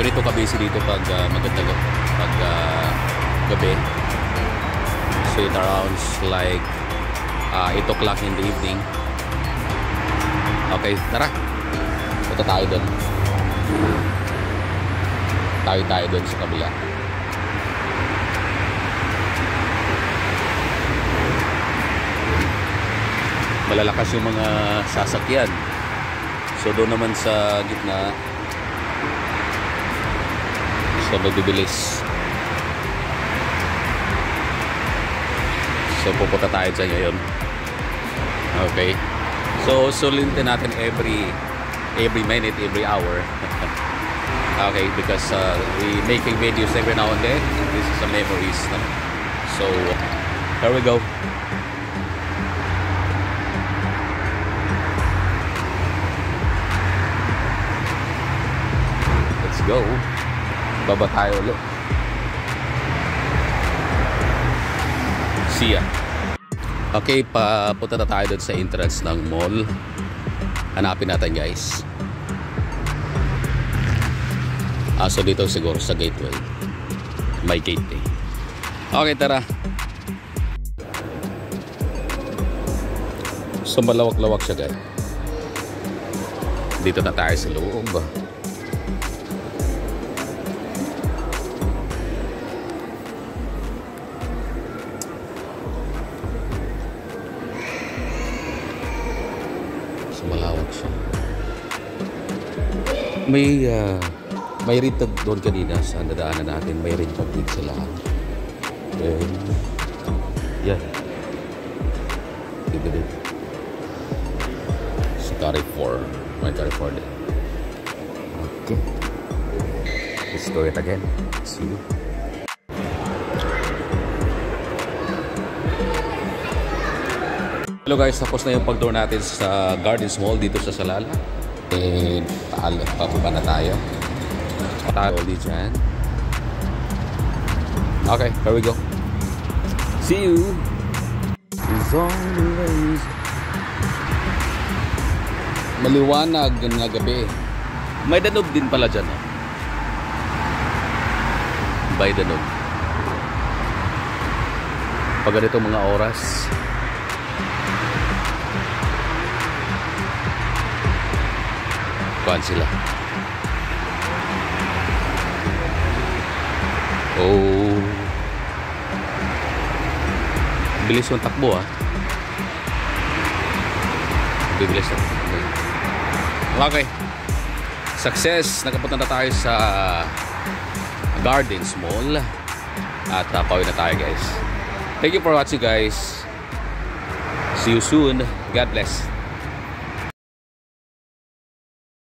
ganito ka-busy dito pag magandang pag gabi. So it around like 8 o'clock in the evening. Okay, tara. Punta tayo doon. Tayo doon sa kabila. Malalakas yung mga sasakyan. So doon naman sa gitna, so magbibilis. So pupunta tayo dyan ngayon. Okay. So sulitin natin every minute, every hour. Okay, because we making videos every now and then. This is a memories. No? So here we go. Let's go. Baba tayo ulit. See ya. Okay, papunta na tayo doon sa entrance ng mall. Hanapin natin, guys. So dito siguro sa gateway. May gate eh. Okay, tara. So malawak-lawak siya, guys. Dito na tayo sa loob. Malawak siya. May ritag doon kanina sa nadaanan natin. May ritag din sila. Then, yan. Dito din. Sa Carrefour. May Carrefour din. Okay. Let's do it again. See you. Hello guys, tapos na yung pag-tour natin sa Gardens Mall dito sa Salala. And pababa na tayo. Tayo dito dyan. Okay, here we go. See you. It's always maliwanag na gabi. May Danube din pala dyan. By Danube. Pag ganito mga oras, kuhan sila. Oh, bilis yung takbo ah. Bibilis na. Okay, success. Nakapunta na tayo sa Gardens Mall. At pauwi na tayo guys. Thank you for watching guys. See you soon. God bless.